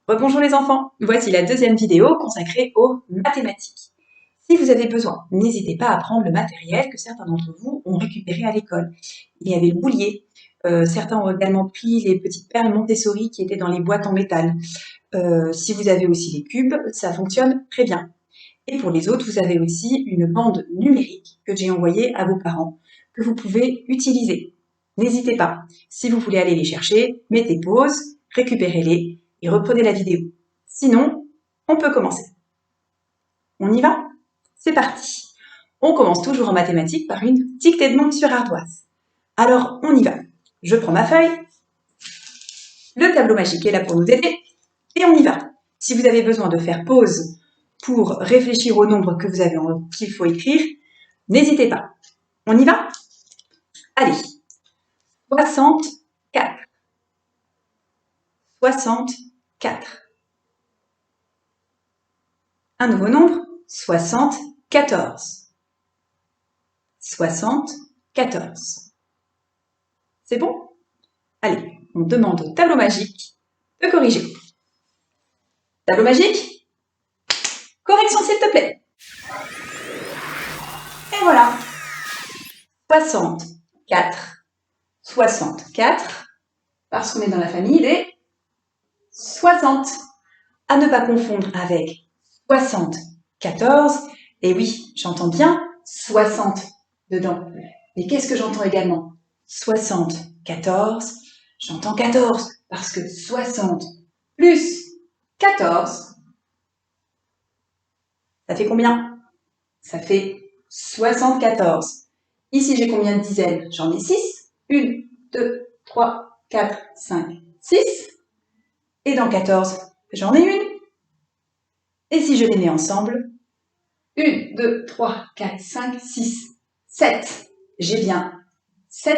Rebonjour les enfants, voici la deuxième vidéo consacrée aux mathématiques. Si vous avez besoin, n'hésitez pas à prendre le matériel que certains d'entre vous ont récupéré à l'école. Il y avait le boulier, certains ont également pris les petites perles Montessori qui étaient dans les boîtes en métal. Si vous avez aussi les cubes, ça fonctionne très bien. Et pour les autres, vous avez aussi une bande numérique que j'ai envoyée à vos parents, que vous pouvez utiliser. N'hésitez pas, si vous voulez aller les chercher, mettez pause, récupérez-les et reprenez la vidéo. Sinon, on peut commencer. On y va? C'est parti. On commence toujours en mathématiques par une dictée de nombres sur ardoise. Alors, on y va. Je prends ma feuille, le tableau magique est là pour nous aider, et on y va. Si vous avez besoin de faire pause pour réfléchir au nombre que vous avez qu'il faut écrire, n'hésitez pas. On y va? Allez. 64. 64. Un nouveau nombre, 74. 74. C'est bon? Allez, on demande au tableau magique de corriger. Tableau magique? Correction s'il te plaît. Et voilà. 64. 64. Parce qu'on est dans la famille des 60. À ne pas confondre avec 74. Et oui, j'entends bien 60 dedans. Mais qu'est-ce que j'entends également? 74. J'entends 14 parce que 60 plus 14, ça fait combien? Ça fait 74. Ici, j'ai combien de dizaines? J'en ai 6. 1, 2, 3, 4, 5, 6. Et dans 14, j'en ai une. Et si je les mets ensemble, 1, 2, 3, 4, 5, 6, 7. J'ai bien 7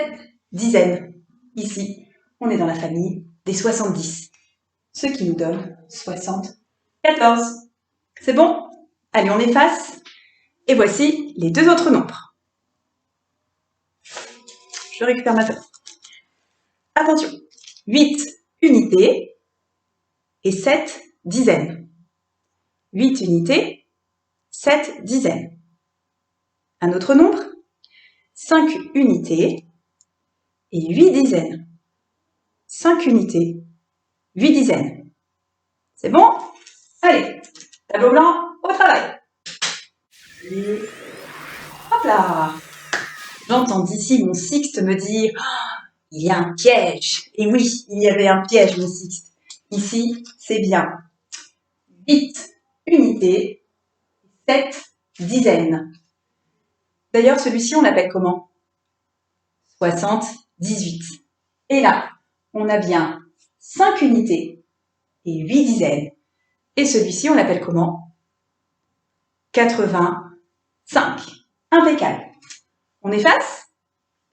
dizaines. Ici, on est dans la famille des 70. Ce qui nous donne 74. C'est bon? Allez, on efface. Et voici les deux autres nombres. Je récupère ma feuille. Attention, 8 unités et 7 dizaines. 8 unités, 7 dizaines. Un autre nombre, 5 unités et 8 dizaines. 5 unités, 8 dizaines. C'est bon? Allez, tableau blanc, au travail. Et hop là! J'entends d'ici mon Sixte me dire « Il y a un piège !» Et oui, il y avait un piège, mon Sixte. Ici, c'est bien 8 unités, 7 dizaines. D'ailleurs, celui-ci, on l'appelle comment? 78. Et là, on a bien 5 unités et 8 dizaines. Et celui-ci, on l'appelle comment? 85. Impeccable. On efface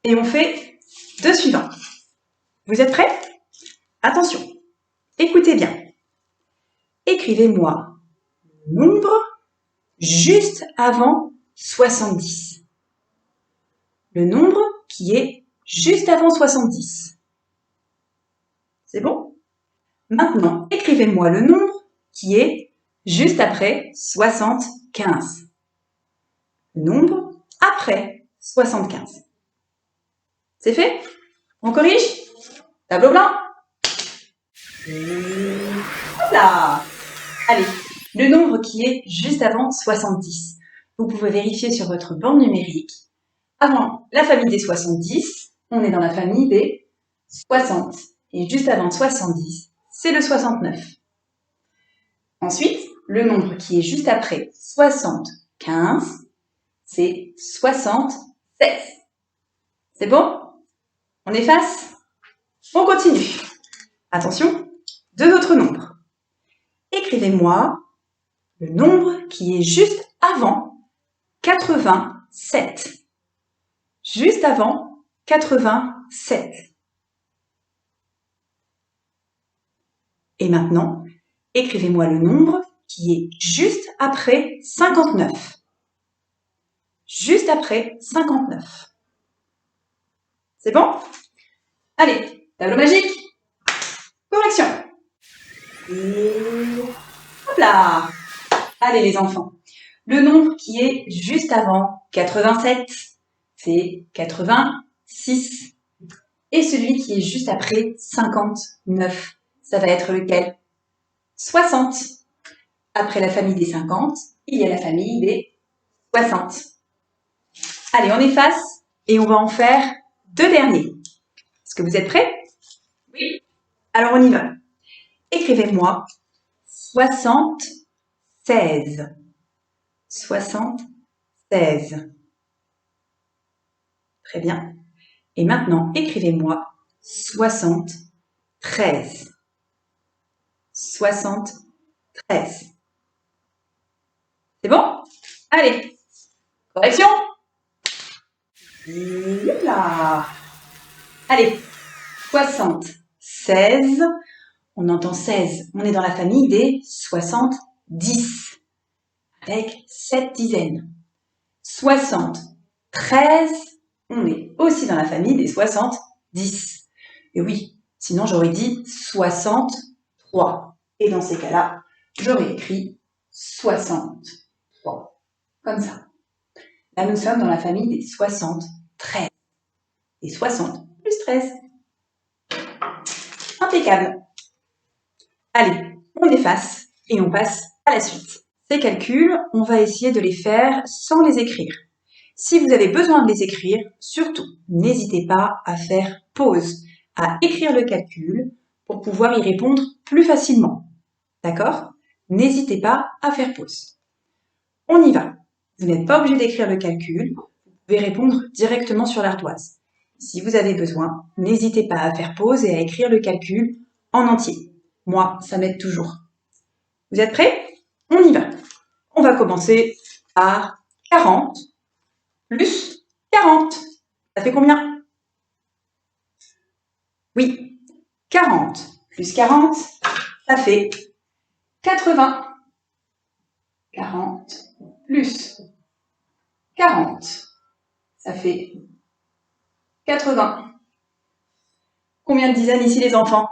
et on fait deux suivants. Vous êtes prêts? Attention, écoutez bien. Écrivez-moi le nombre juste avant 70. Le nombre qui est juste avant 70. C'est bon? Maintenant, écrivez-moi le nombre qui est juste après 75. Le nombre après 75. C'est fait? On corrige? Tableau blanc? Hop là! Allez, le nombre qui est juste avant 70. Vous pouvez vérifier sur votre bande numérique. Avant la famille des 70, on est dans la famille des 60. Et juste avant 70, c'est le 69. Ensuite, le nombre qui est juste après 75, c'est 76. C'est bon? On efface? On continue. Attention, deux autres nombres. Écrivez-moi le nombre qui est juste avant 87. Juste avant 87. Et maintenant, écrivez-moi le nombre qui est juste après 59. Juste après 59. C'est bon? Allez, tableau magique. Correction. Et là! Allez les enfants, le nombre qui est juste avant 87, c'est 86. Et celui qui est juste après 59, ça va être lequel? 60. Après la famille des 50, il y a la famille des 60. Allez, on efface et on va en faire 2 derniers. Est-ce que vous êtes prêts? Oui. Alors on y va. Écrivez-moi 76. 76. Très bien. Et maintenant, écrivez-moi 73. 73. C'est bon? Allez, correction. Là. Allez, 76. On entend 16. On est dans la famille des 70. Avec 7 dizaines. 73. On est aussi dans la famille des 70. Et oui, sinon j'aurais dit 63. Et dans ces cas-là, j'aurais écrit 63. Comme ça. Là, nous sommes dans la famille des 73. Et 60 plus 13. Impeccable. Allez, on efface et on passe à la suite. Ces calculs, on va essayer de les faire sans les écrire. Si vous avez besoin de les écrire, surtout, n'hésitez pas à faire pause, à écrire le calcul pour pouvoir y répondre plus facilement. D'accord? N'hésitez pas à faire pause. On y va. Vous n'êtes pas obligé d'écrire le calcul, vous pouvez répondre directement sur l'ardoise. Si vous avez besoin, n'hésitez pas à faire pause et à écrire le calcul en entier. Moi, ça m'aide toujours. Vous êtes prêts? On y va. On va commencer par 40 plus 40. Ça fait combien? Oui, 40 plus 40, ça fait 80. 40 plus 40, ça fait 80. Combien de dizaines ici les enfants?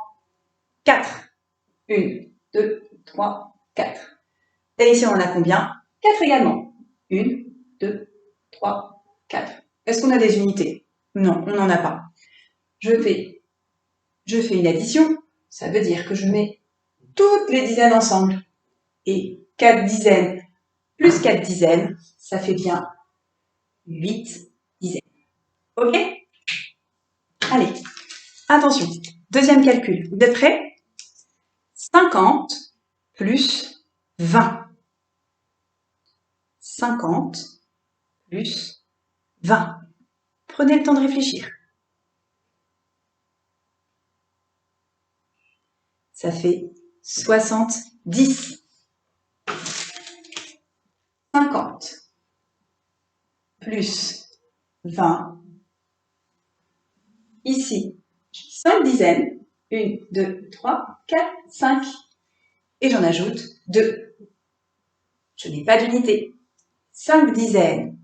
4. 1, 2, 3, 4. Et ici on en a combien? 4 également. 1, 2, 3, 4. Est-ce qu'on a des unités? Non, on n'en a pas. Je fais une addition, ça veut dire que je mets toutes les dizaines ensemble. Et 4 dizaines plus 4 dizaines, ça fait bien 8 dizaines. Ok? Allez, attention, deuxième calcul. Vous êtes prêts? 50 plus 20. 50 plus 20. Prenez le temps de réfléchir. Ça fait 70. 50 plus 20. Ici, 5 dizaines. 1, 2, 3, 4, 5. Et j'en ajoute 2. Je n'ai pas d'unité. 5 dizaines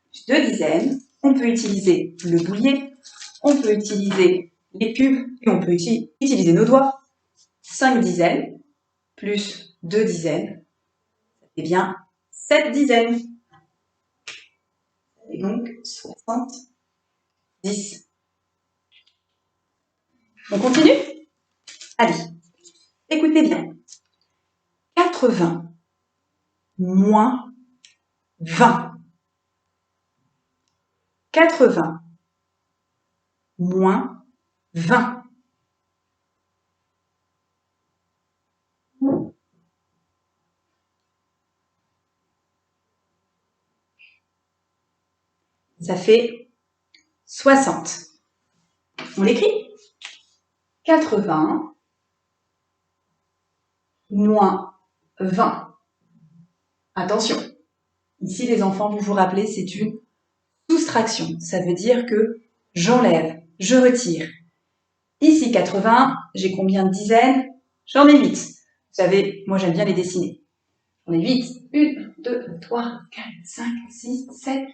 plus 2 dizaines. On peut utiliser le boulier. On peut utiliser les cubes. Et on peut utiliser nos doigts. 5 dizaines plus 2 dizaines. Ça fait bien 7 dizaines. Et donc 70. On continue? Allez, écoutez bien. 80 moins 20. 80 moins 20. Ça fait 60. On l'écrit? 80 moins 20. Attention, ici les enfants, vous vous rappelez, c'est une soustraction. Ça veut dire que j'enlève, je retire. Ici 80, j'ai combien de dizaines? J'en ai 8. Vous savez, moi j'aime bien les dessiner. J'en ai 8. 1, 2, 3, 4, 5, 6, 7.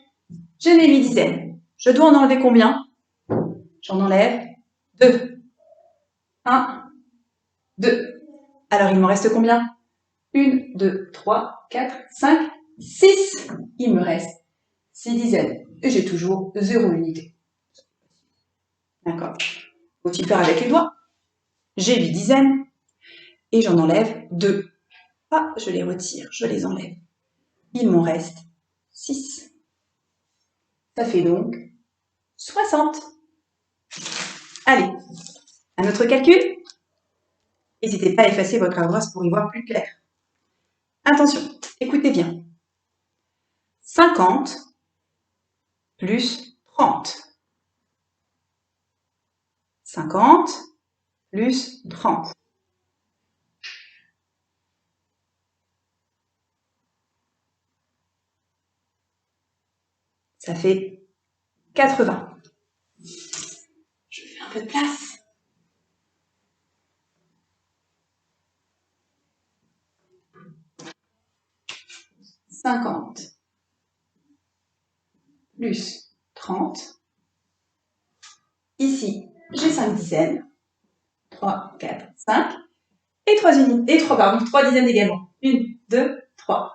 J'en ai 8 dizaines. Je dois en enlever combien? J'en enlève 2. 1, 2. Alors il m'en reste combien? 1, 2, 3, 4, 5, 6. Il me reste 6 dizaines. Et j'ai toujours 0 unité. D'accord? Faut-il faire avec les doigts? J'ai 8 dizaines. Et j'en enlève 2. Ah, je les retire, je les enlève. Il m'en reste 6. Ça fait donc 60. Allez, un autre calcul. N'hésitez pas à effacer votre ardoise pour y voir plus clair. Attention, écoutez bien. 50 plus 30. 50 plus 30. Ça fait 80. Je fais un peu de place. 50 plus 30. Ici, j'ai 5 dizaines. 3, 4, 5. Et 3 dizaines également. 1, 2, 3.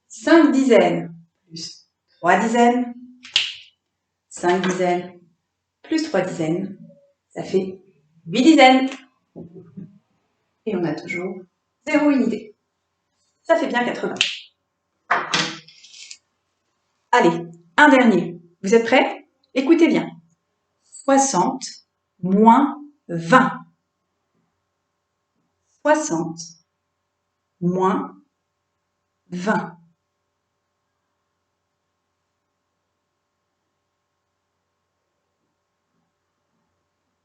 5 dizaines plus 3 dizaines. 5 dizaines plus 3 dizaines. Ça fait 8 dizaines. Et on a toujours 0 unité. Ça fait bien 80. Allez, un dernier. Vous êtes prêts? Écoutez bien. 60 moins 20. 60 moins 20.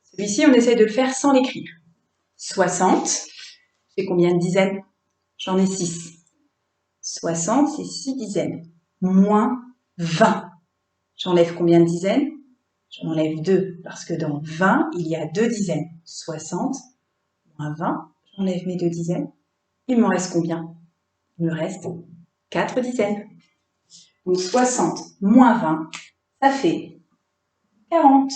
Celui-ci, on essaye de le faire sans l'écrire. 60, j'ai combien de dizaines? J'en ai 6. 60, c'est 6 dizaines. Moins 20. J'enlève combien de dizaines? J'en enlève 2, parce que dans 20, il y a 2 dizaines. 60 moins 20, j'enlève mes 2 dizaines. Il m'en reste combien? Il me reste 4 dizaines. Donc 60 moins 20, ça fait 40.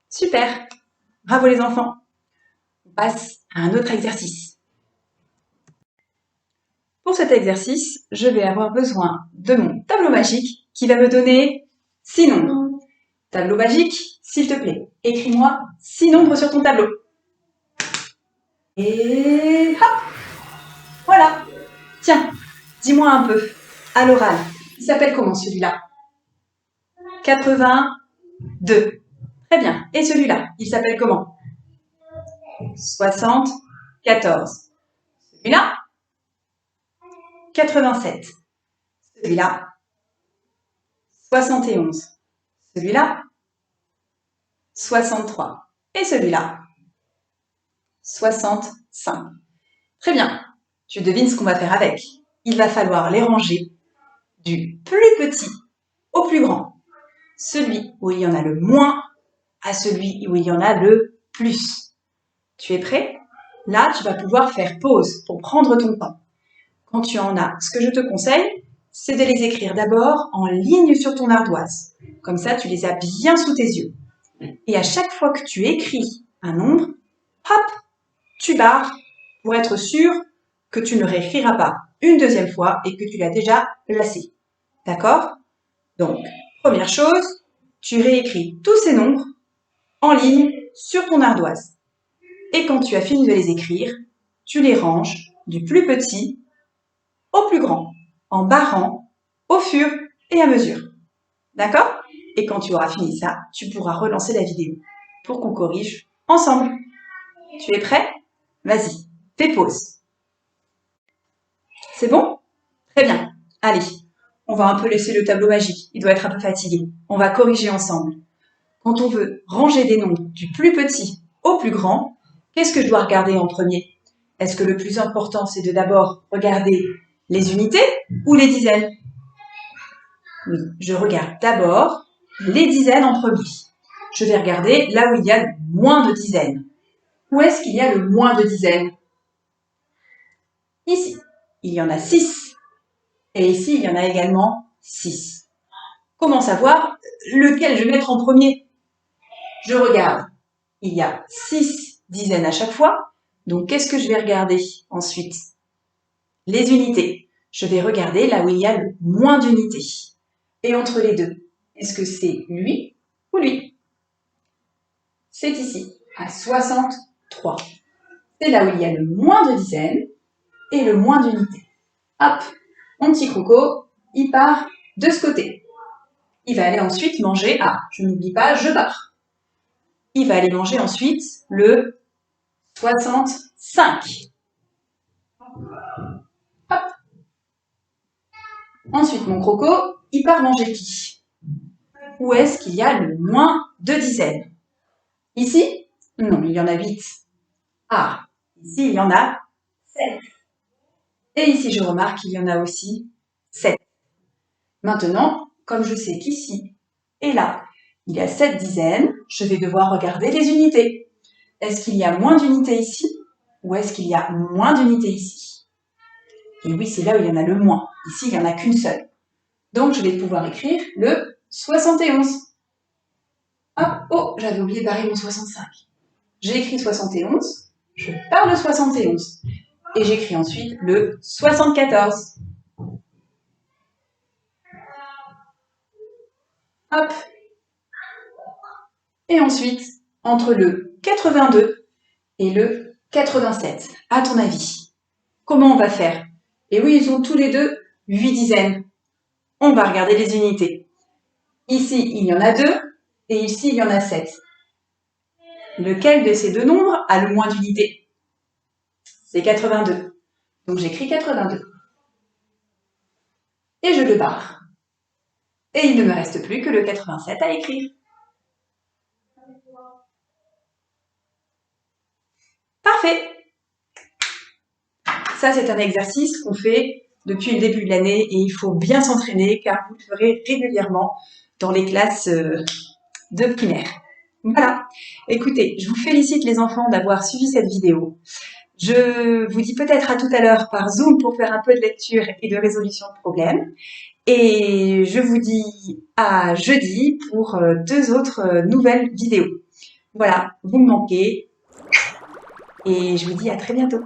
Super! Bravo les enfants! On passe à un autre exercice. Pour cet exercice, je vais avoir besoin de mon tableau magique qui va me donner 6 nombres. Tableau magique, s'il te plaît, écris-moi 6 nombres sur ton tableau. Et hop! Voilà! Tiens, dis-moi un peu, à l'oral, il s'appelle comment celui-là? 82. Très bien. Et celui-là, il s'appelle comment? 74. Celui-là? 87. Celui-là? 71. Celui-là? 63. Et celui-là? 65. Très bien. Tu devines ce qu'on va faire avec. Il va falloir les ranger du plus petit au plus grand. Celui où il y en a le moins à celui où il y en a le plus. Tu es prêt? Là, tu vas pouvoir faire pause pour prendre ton temps. Quand tu en as, ce que je te conseille, c'est de les écrire d'abord en ligne sur ton ardoise. Comme ça, tu les as bien sous tes yeux. Et à chaque fois que tu écris un nombre, hop, tu barres pour être sûr que tu ne réécriras pas une deuxième fois et que tu l'as déjà placé. D'accord? Donc, première chose, tu réécris tous ces nombres en ligne sur ton ardoise. Et quand tu as fini de les écrire, tu les ranges du plus petit au plus grand, en barrant au fur et à mesure. D'accord? Et quand tu auras fini ça, tu pourras relancer la vidéo pour qu'on corrige ensemble. Tu es prêt? Vas-y, fais pause. C'est bon? Très bien. Allez, on va un peu laisser le tableau magique. Il doit être un peu fatigué. On va corriger ensemble. Quand on veut ranger des nombres du plus petit au plus grand, qu'est-ce que je dois regarder en premier? Est-ce que le plus important, c'est de d'abord regarder les unités ou les dizaines? Oui, je regarde d'abord les dizaines en premier. Je vais regarder là où il y a le moins de dizaines. Où est-ce qu'il y a le moins de dizaines? Ici, il y en a 6. Et ici, il y en a également 6. Comment savoir lequel je vais mettre en premier? Je regarde. Il y a 6 dizaines à chaque fois. Donc, qu'est-ce que je vais regarder ensuite? Les unités. Je vais regarder là où il y a le moins d'unités. Et entre les deux, est-ce que c'est lui ou lui? C'est ici, à 63. C'est là où il y a le moins de dizaines et le moins d'unités. Hop, mon petit croco, il part de ce côté. Il va aller ensuite manger, je n'oublie pas, je barre. Il va aller manger ensuite le 65. Hop. Ensuite, mon croco, il part manger qui? Où est-ce qu'il y a le moins de dizaines? Ici? Non, il y en a 8. Ici, il y en a 7. Et ici, je remarque qu'il y en a aussi 7. Maintenant, comme je sais qu'ici et là, il y a 7 dizaines, je vais devoir regarder les unités. Est-ce qu'il y a moins d'unités ici ou est-ce qu'il y a moins d'unités ici? Et oui, c'est là où il y en a le moins. Ici, il n'y en a qu'une seule. Donc, je vais pouvoir écrire le 71. J'avais oublié de barrer mon 65. J'ai écrit 71, je pars de 71. Et j'écris ensuite le 74. Hop. Et ensuite, entre le 82 et le 87, à ton avis, comment on va faire? Et oui, ils ont tous les deux 8 dizaines. On va regarder les unités. Ici, il y en a 2 et ici, il y en a 7. Lequel de ces deux nombres a le moins d'unités? C'est 82. Donc j'écris 82. Et je le barre. Et il ne me reste plus que le 87 à écrire. Parfait! Ça, c'est un exercice qu'on fait depuis le début de l'année et il faut bien s'entraîner car vous le ferez régulièrement dans les classes de primaire. Voilà. Écoutez, je vous félicite les enfants d'avoir suivi cette vidéo. Je vous dis peut-être à tout à l'heure par Zoom pour faire un peu de lecture et de résolution de problèmes. Et je vous dis à jeudi pour 2 autres nouvelles vidéos. Voilà, vous me manquez et je vous dis à très bientôt.